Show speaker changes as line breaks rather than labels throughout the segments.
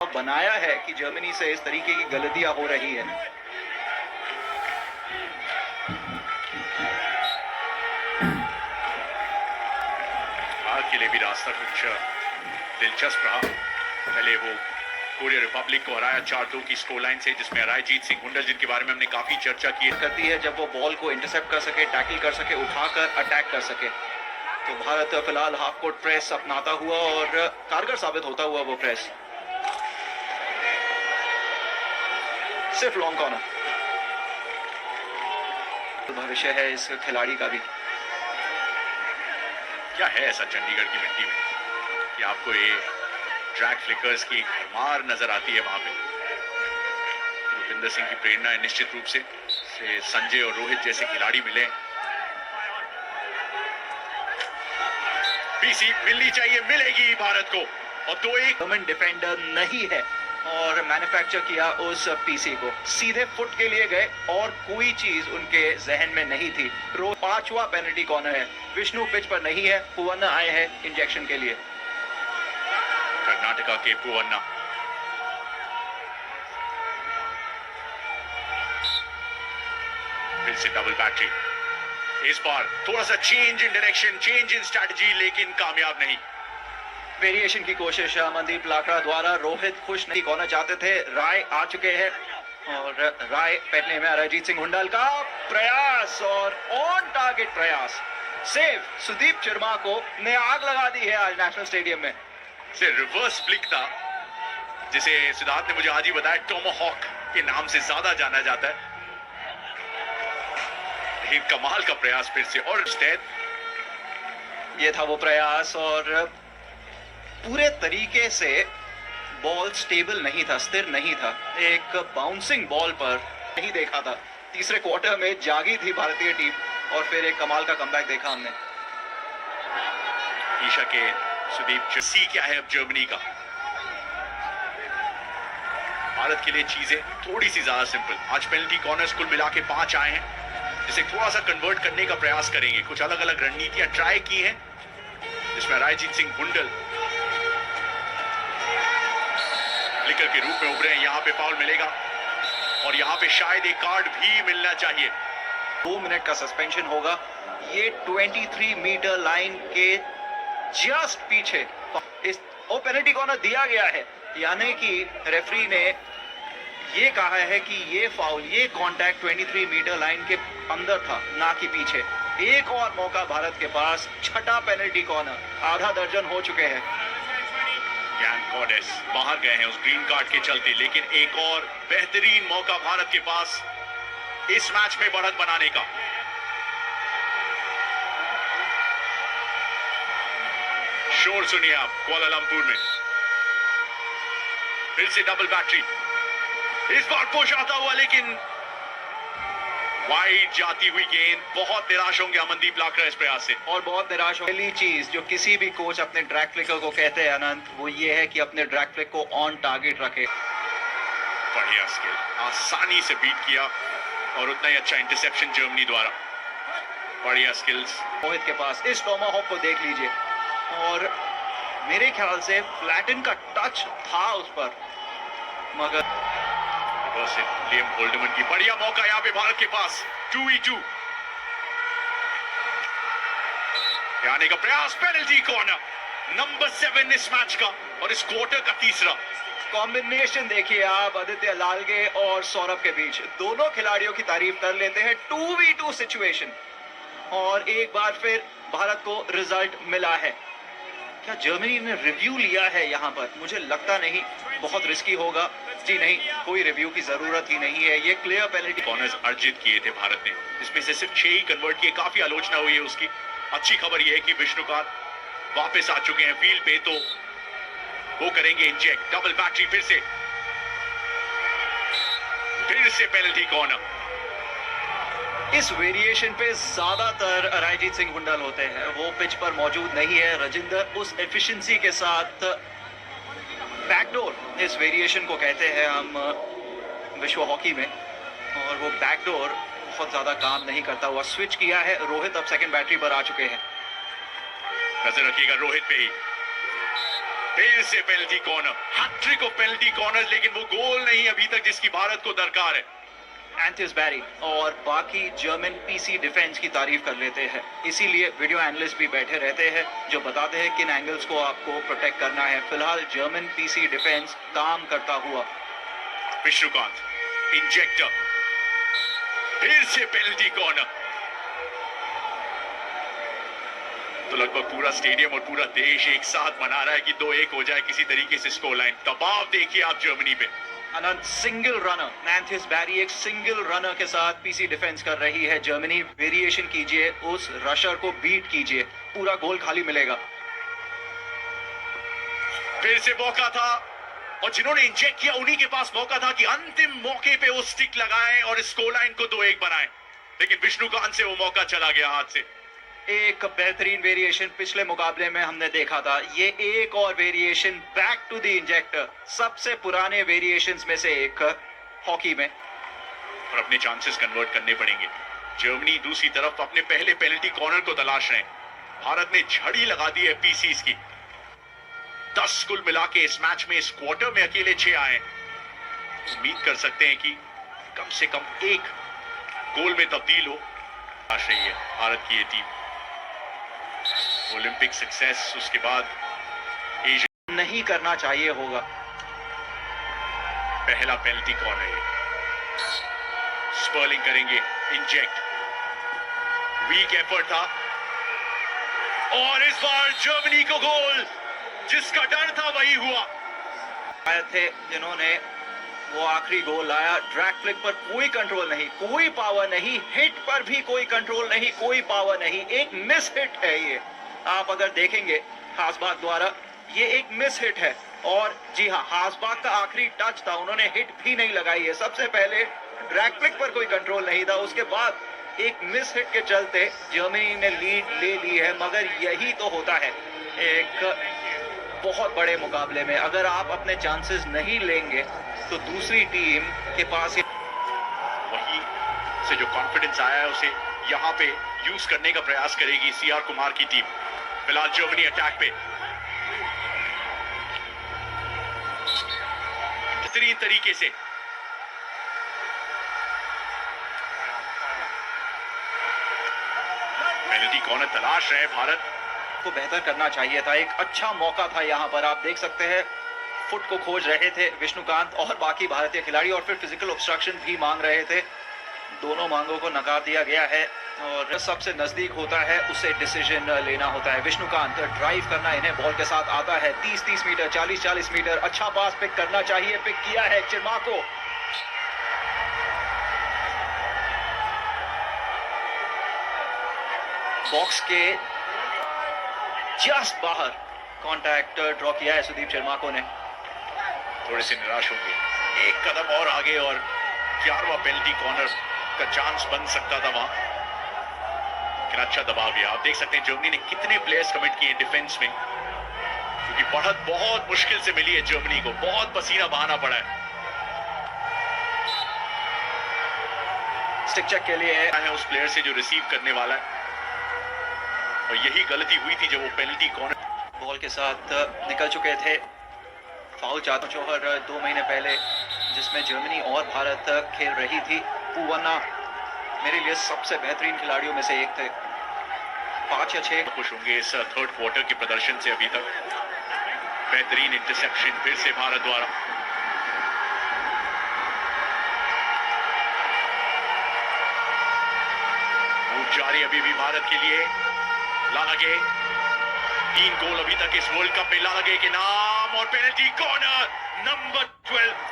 दबाव बनाया है कि जर्मनी से इस तरीके की गलतियां हो रही है।
भारत के लिए भी रास्ता कुछ दिलचस्प रहा। पहले वो कोरिया रिपब्लिक को हराया 4-2 की स्कोर लाइन से, जिसमें अरायजीत सिंह हुंडल, जिनके बारे में हमने काफी चर्चा की
करती है जब वो बॉल को इंटरसेप्ट कर सके, टैकल कर सके, उठाकर अटैक कर सके। तो भारत फिलहाल हाफ कोर्ट प्रेस अपनाता हुआ और कारगर साबित होता हुआ वो प्रेस। सिर्फ लॉन्ग कॉर्नर। भविष्य है इस खिलाड़ी का भी।
क्या है ऐसा चंडीगढ़ की मिट्टी में कि आपको ये ड्रैग फ्लिकर्स की भरमार नजर आती है वहां पे। रुपिंदर सिंह की प्रेरणा है निश्चित रूप से संजय और रोहित जैसे खिलाड़ी मिले। पीसी मिलनी चाहिए, मिलेगी भारत को। और 2-1
डिफेंडर नहीं है और मैन्युफैक्चर किया उस पीसी को। सीधे फुट के लिए गए और कोई चीज उनके जहन में नहीं थी। रोज 5वां पेनल्टी कॉर्नर है। विष्णु पिच पर नहीं है, पुवन्ना आए हैं इंजेक्शन के लिए।
कर्नाटका के पुवन्ना। फिर से डबल बैटरी। इस बार थोड़ा सा change in direction, change in strategy, लेकिन कामयाब नहीं।
वेरिएशन की कोशिश अमनदीप लाकड़ा द्वारा। रोहित खुश नहीं, कॉर्नर चाहते थे। राय आ चुके हैं और राय पहले में अरायजीत सिंह हुंडल का प्रयास और ऑन टारगेट प्रयास। सेव सुदीप शर्मा को ने आग लगा दी है आज नेशनल स्टेडियम में।
से रिवर्स फ्लिक था, जिसे सिद्धार्थ ने मुझे आज ही बताया टोमाहॉक के नाम से ज्यादा जाना जाता है। लेकिन कमाल का प्रयास फिर से। और
ये था वो प्रयास और पूरे तरीके से बॉल स्टेबल नहीं था, स्थिर नहीं था। एक बाउंसिंग बॉल पर नहीं देखा था। तीसरे क्वार्टर में जागी थी भारतीय टीम और फिर एक कमाल का कमबैक देखा हमने।
ईशा के सुदीप सी क्या है अब जर्मनी का। भारत के लिए चीजें थोड़ी सी ज्यादा सिंपल। आज पेनल्टी कॉर्नर्स कुल मिला के 5 आए हैं, जिसे थोड़ा सा कन्वर्ट करने का प्रयास करेंगे। कुछ अलग अलग रणनीतियां ट्राई की हैं, जिसमें अरायजीत सिंह हुंडल फ्लिकर के रूप में उभरे हैं। यहां पे फाउल मिलेगा और यहां पे शायद एक कार्ड भी मिलना चाहिए।
2 मिनट का सस्पेंशन होगा। ये 23 मीटर लाइन के जस्ट पीछे इस पेनल्टी कॉर्नर दिया गया है, यानी कि रेफरी ने ये कहा है कि ये फाउल, ये कांटेक्ट 23 मीटर लाइन के अंदर था, ना कि पीछे। एक और मौका भारत के पास। 6ठा पेनल्टी कॉर्नर, आधा दर्जन हो चुके हैं।
यान गॉडेस बाहर गए हैं उस ग्रीन कार्ड के चलते, लेकिन एक और बेहतरीन मौका भारत के पास इस मैच में बढ़त बनाने का। शोर सुनिए आप कुआलालंपुर में। फिर से डबल बैटरी। इस बार पुश आता हुआ, लेकिन वाइड जाती हुई गेंद। बहुत निराश होंगे अमनदीप लाकड़ा इस प्रयास से।
और बहुत निराश होने वाली चीज जो किसी भी कोच अपने ड्रैग फ्लिकर को कहते हैं अनंत, वो ये है कि अपने ड्रैग फ्लिक को ऑन टारगेट रखे।
बढ़िया स्किल, आसानी से बीट किया और उतना ही अच्छा इंटरसेप्शन जर्मनी द्वारा। बढ़िया स्किल्स
रोहित के पास। इस टोमाहॉक को देख लीजिए और मेरे ख्याल से फ्लैटन का टच था उस पर, मगर
लियम होल्डमन की बढ़िया मौका यहाँ पे भारत के पास। 2v2 आने का प्रयास। पेनल्टी कॉर्नर नंबर 7 इस मैच का और इस क्वार्टर का तीसरा।
कॉम्बिनेशन देखिए आप आदित्य लालगे और सौरभ के बीच। दोनों खिलाड़ियों की तारीफ कर लेते हैं। 2v2 सिचुएशन और एक बार फिर भारत को रिजल्ट मिला है। क्या जर्मनी ने रिव्यू लिया है यहाँ पर? मुझे लगता नहीं, बहुत रिस्की होगा। जी नहीं, कोई रिव्यू की जरूरत ही नहीं है। ये क्लियर पेनल्टी
कॉर्नर्स अर्जित किए थे भारत ने, जिसमें से सिर्फ 6 ही कन्वर्ट किए। काफी आलोचना हुई है उसकी। अच्छी खबर यह है कि विष्णुकांत वापस आ चुके हैं फील्ड पे, तो वो करेंगे इंजेक्ट। डबल बैटरी फिर से पेनल्टी कॉर्नर।
इस वेरिएशन पे ज्यादातर अरायजीत सिंह हुंडल होते हैं, वो पिच पर मौजूद नहीं है। रजिंदर उस एफिशिएंसी के साथ बैकडोर, इस वेरिएशन को कहते हैं हम विश्व हॉकी में, और वो बैकडोर बहुत ज्यादा काम नहीं करता हुआ स्विच किया है। रोहित अब सेकंड बैटरी पर आ चुके हैं।
नजर रखिएगा रोहित पे ही। फिर से penalty corner, hat trick of penalty corner, लेकिन वो गोल नहीं अभी तक जिसकी भारत को दरकार है।
एंथिस बैरी और बाकी जर्मन पीसी डिफेंस की तारीफ कर लेते हैं, इसीलिए वीडियो एनालिस्ट भी बैठे रहते हैं जो बताते हैं किन एंगल्स को आपको प्रोटेक्ट करना है। फिलहाल जर्मन पीसी डिफेंस काम करता हुआ।
विष्णुकांत इंजेक्टर, फिर से पेनल्टी कॉर्नर। तो लगभग पूरा स्टेडियम और पूरा देश एक साथ मना रहा है कि 2-1 हो जाए किसी तरीके से स्कोर लाइन। दबाव देखिए आप जर्मनी पे।
अनंत सिंगल रनर, एंथिस बैरी एक सिंगल रनर के साथ पीसी डिफेंस कर रही है जर्मनी। वेरिएशन कीजिए, उस रशर को बीट कीजिए, पूरा गोल खाली मिलेगा।
फिर से मौका था और जिन्होंने इंजेक्ट किया उन्हीं के पास मौका था कि अंतिम मौके पे वो स्टिक लगाएं और स्कोर लाइन को 2-1 बनाएं, लेकिन विष्णुकांत से वो मौका चला गया हाथ से।
एक बेहतरीन वेरिएशन पिछले मुकाबले में हमने देखा था, ये एक और variation back to the injector, सबसे पुराने वेरिएशंस में से एक हॉकी में।
और अपने चांसेस कन्वर्ट करने पड़ेंगे। जर्मनी दूसरी तरफ अपने पहले पेनल्टी कॉर्नर को तलाश रहे हैं। भारत ने झड़ी लगा दी है पीसीस की। 10 कुल मिला के इस मैच में, इस क्वार्टर में अकेले 6 आए। उम्मीद कर सकते हैं कि कम से कम एक गोल में तब्दील हो। तलाश रही है भारत की ये टीम। ओलंपिक सक्सेस, उसके बाद एशिया
नहीं करना चाहिए होगा।
पहला पेनल्टी कॉर्नर है। स्पर्लिंग करेंगे इंजेक्ट, वीक एफर्ट था और इस बार जर्मनी को गोल, जिसका डर था वही हुआ।
आए थे जिन्होंने वो आखिरी गोल लाया। ड्रैग फ्लिक पर कोई कंट्रोल नहीं, कोई पावर नहीं, हिट पर भी कोई कंट्रोल नहीं, कोई पावर नहीं, एक मिस हिट है ये। आप अगर देखेंगे हासबाग द्वारा, ये एक मिस हिट है। और जी हाँ, हासबाग का आखिरी टच था, उन्होंने हिट भी नहीं लगाई है। सबसे पहले ड्रैग फ्लिक पर कोई कंट्रोल नहीं था, उसके बाद एक मिस हिट के चलते जर्मनी ने लीड ले ली है। मगर यही तो होता है एक बहुत बड़े मुकाबले में, अगर आप अपने चांसेस नहीं लेंगे तो दूसरी टीम के पास
वही से जो कॉन्फिडेंस आया है उसे यहाँ पे यूज करने का प्रयास करेगी सीआर कुमार की टीम। फिलहाल जर्मनी अटैक पे बेहतरीन तरीके से पेनल्टी कॉर्नर तलाश रहे भारत
को बेहतर करना चाहिए था। एक अच्छा मौका था यहाँ पर, आप देख सकते हैं फुट को खोज रहे थे विष्णुकांत और बाकी भारतीय खिलाड़ी, और फिर फिजिकल ऑब्स्ट्रक्शन भी मांग रहे थे। दोनों मांगों को नकार दिया गया है और सबसे नजदीक होता है उसे डिसीजन लेना होता है। विष्णुकांत ड्राइव करना इन्हें बॉल के साथ आता है। 30-30 मीटर, 40-40 मीटर, अच्छा पास पिक करना चाहिए, पिक किया है चिर्माको। बॉक्स के जस्ट बाहर कॉन्टैक्ट ड्रॉ किया है सुदीप चिर्माको ने।
थोड़े से निराश होंगे, एक कदम और आगे और 11वां पेनल्टी कॉर्नर का चांस बन सकता था वहां, लेकिन अच्छा दबाव गया। आप देख सकते हैं जर्मनी ने कितने प्लेयर्स कमिट किए डिफेंस में, क्योंकि बढ़त बहुत मुश्किल से मिली है जर्मनी को, बहुत पसीना बहाना पड़ा है।
स्टिक चेक के लिए
है उस प्लेयर से जो रिसीव करने वाला है, और यही गलती हुई थी जब वो पेनल्टी कॉर्नर
बॉल के साथ निकल चुके थे। फाउल चाहता चौहर 2 महीने पहले जिसमें जर्मनी और भारत खेल रही थी। पूवन्ना मेरे लिए सबसे बेहतरीन खिलाड़ियों में से एक थे। 5 या 6
खुश होंगे इस थर्ड क्वार्टर के प्रदर्शन से। अभी तक बेहतरीन इंटरसेप्शन फिर से भारत द्वारा। जारी अभी भी भारत के लिए। लालगे 3 गोल अभी तक इस वर्ल्ड कप में लालगे के नाम, और पेनल्टी कॉर्नर नंबर 12।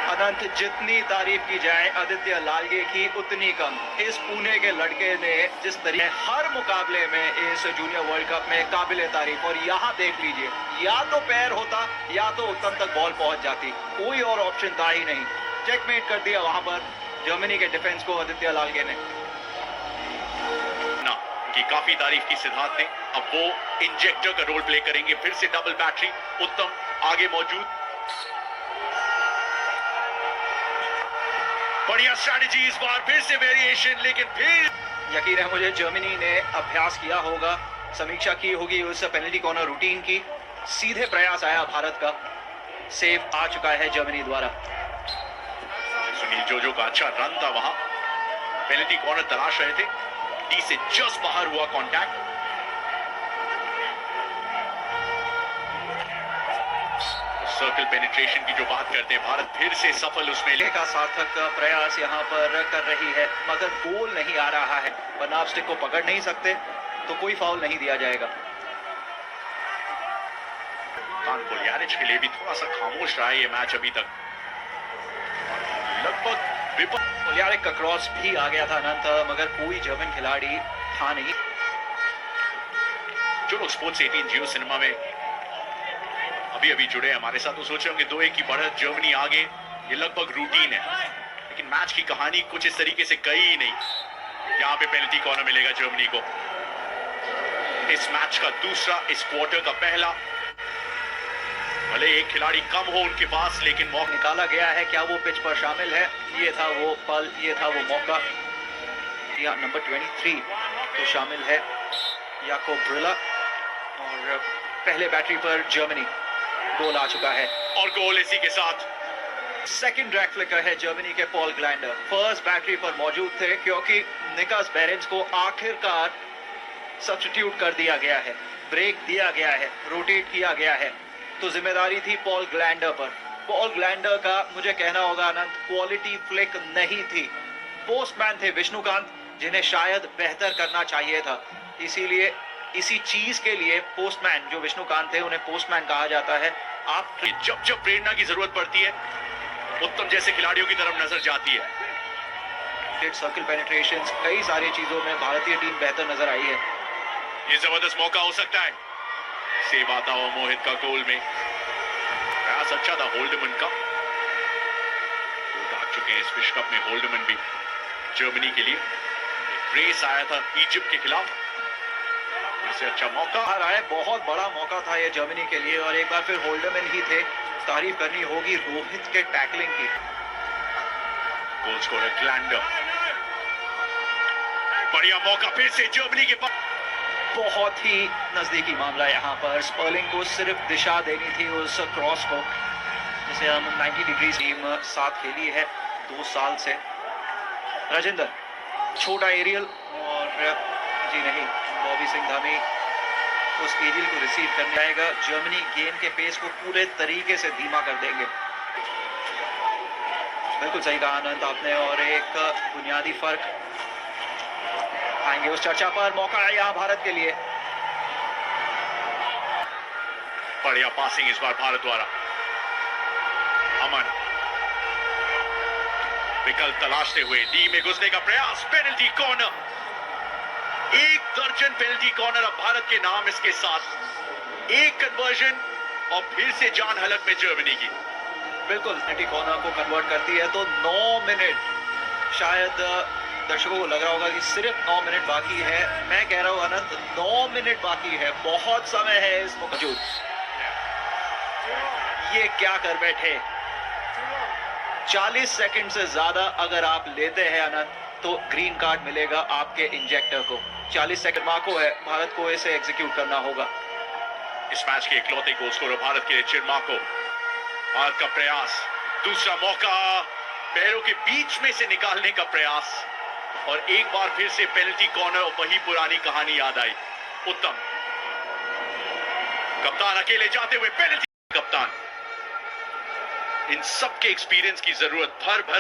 अनंत, जितनी तारीफ की जाए आदित्य लालगे की उतनी कम। इस पुणे के लड़के ने जिस तरीके हर मुकाबले में इस जूनियर वर्ल्ड कप में काबिले तारीफ, और यहाँ देख लीजिए, या तो पैर होता या तो उत्तम तक बॉल पहुंच जाती, कोई और ऑप्शन था ही नहीं। चेकमेट कर दिया वहां पर जर्मनी के डिफेंस को आदित्य लालगे ने।
ना कि काफी तारीफ की सिद्धार्थ ने। अब वो इंजेक्टर का रोल प्ले करेंगे। फिर से डबल बैटरी, उत्तम आगे मौजूद। बढ़िया स्ट्रैटेजी इस बार, फिर से वेरिएशन, लेकिन फिर
यकीन है मुझे जर्मनी ने अभ्यास किया होगा समीक्षा की होगी उस पेनल्टी कॉर्नर रूटीन की। सीधे प्रयास आया भारत का, सेव आ चुका है जर्मनी द्वारा।
सुनील जोजो का अच्छा रन था वहां, पेनल्टी कॉर्नर तलाश रहे थे, डी से जस्ट बाहर हुआ कांटेक्ट। सर्कल पेनिट्रेशन की जो बात करते हैं, भारत फिर से सफल उसमें
का सार्थक प्रयास यहाँ पर कर रही है, मगर गोल नहीं आ रहा है। वरना आप स्टिक को पकड़ नहीं सकते तो कोई फाउल नहीं दिया जाएगा।
कोलियारिच के लिए भी थोड़ा सा खामोश रहा है ये मैच अभी तक। लगभग
कोलियारिच का क्रॉस भी आ गया था अनंत, मगर कोई जर्मन खिलाड़ी था नहीं।
जो लोग स्पोर्ट्स 18 जियो सिनेमा में अभी अभी जुड़े हमारे साथ, तो सोच रहे होंगे 2-1 की बढ़त, जर्मनी आगे, ये लगभग रूटीन है। लेकिन मैच की कहानी कुछ इस तरीके से गई ही नहीं। यहाँ पे पेनल्टी कॉर्नर मिलेगा जर्मनी को। इस मैच का दूसरा, इस क्वार्टर का पहला। भले एक खिलाड़ी कम हो उनके पास, लेकिन मौका
निकाला गया है। क्या वो पिच पर शामिल है? ये था वो पल, ये था वो मौका। या नंबर 23 तो शामिल है याकोब ब्रिला, और पहले बैटरी पर जर्मनी, गोल आ चुका है।
और गोल इसी के साथ
सेकंड ड्रैग फ्लिकर है जर्मनी के पॉल ग्लैंडर। फर्स्ट बैटरी पर मौजूद थे क्योंकि निकास बेरेंज को आखिरकार सब्स्टिट्यूट कर दिया गया है, ब्रेक दिया गया है, रोटेट किया गया है, तो जिम्मेदारी थी पॉल ग्लैंडर पर। पॉल ग्लैंडर का मुझे कहना होगा अनंत, क्वालिटी फ्लिक नहीं थी। पोस्टमैन थे विष्णुकांत, जिन्हें शायद बेहतर करना चाहिए था। इसीलिए इसी चीज के लिए पोस्टमैन जो विष्णुकांत थे, उन्हें पोस्टमैन कहा जाता है। आप
जब जब प्रेरणा की जरूरत पड़ती है, उत्तम जैसे खिलाड़ियों की तरफ नजर जाती है।
सर्कल पेनिट्रेशन, कई सारी चीजों में भारतीय टीम बेहतर नजर आई है।
ये जबरदस्त मौका हो सकता है। सेव आता हुआ मोहित का गोल में, प्रयास अच्छा था होल्डमन का। आ चुके हैं इस विश्व कप में होल्डमन भी जर्मनी के लिए। एक रेस आया था इजिप्ट के खिलाफ, इससे अच्छा मौका
आ रहा है। बहुत बड़ा मौका था ये जर्मनी के लिए, और एक बार फिर होल्डमैन ही थे। तारीफ करनी होगी रोहित के टैकलिंग की।
गोल स्कोरर ग्लैंडर, बढ़िया मौका फिर से जर्मनी के पास।
बहुत ही नजदीकी मामला यहाँ पर। स्पर्लिंग को सिर्फ दिशा देनी थी उस क्रॉस को, जिसे हम 90 डिग्री टीम साथ खेली है 2 साल से। राजेंद्र, छोटा एरियल, और जी नहीं, बॉबी सिंह धामी उस एरियल को रिसीव करने आएगा। जर्मनी गेम के पेस को पूरे तरीके से धीमा कर देंगे। बिल्कुल सही कहा आनंद आपने, और एक बुनियादी फर्क आएंगे उस चर्चा पर। मौका है यहाँ भारत के लिए।
बढ़िया पासिंग इस बार भारत द्वारा। अमन विकल्प तलाशते हुए डी में घुसने का प्रयास, पेनल्टी कॉर्नर। 1 दर्जन पेनल्टी कॉर्नर अब भारत के नाम, इसके साथ 1 कन्वर्जन, और फिर से जान हलक में जर्मनी की।
बिल्कुल, पेनल्टी कॉर्नर को कन्वर्ट करती है तो 9 मिनट, शायद दर्शकों को लग रहा होगा कि सिर्फ 9 मिनट बाकी है। मैं कह रहा हूं अनंत, 9 मिनट बाकी है, बहुत समय है इस मौजूद। ये क्या कर बैठे। 40 सेकंड से ज्यादा अगर आप लेते हैं अनंत, तो ग्रीन कार्ड मिलेगा आपके इंजेक्टर को। 40 सेकंड मार्को है, भारत को इसे एग्जीक्यूट करना होगा।
इस मैच के इकलौते गोल स्कोरर भारत के लिए चिरमाको। भारत का प्रयास, दूसरा मौका, पैरों के बीच में से निकालने का प्रयास, और एक बार फिर से पेनल्टी कॉर्नर, और वही पुरानी कहानी याद आई। उत्तम, कप्तान अकेले जाते हुए पेनल्टी। कप्तान, इन सबके एक्सपीरियंस की जरूरत भर भर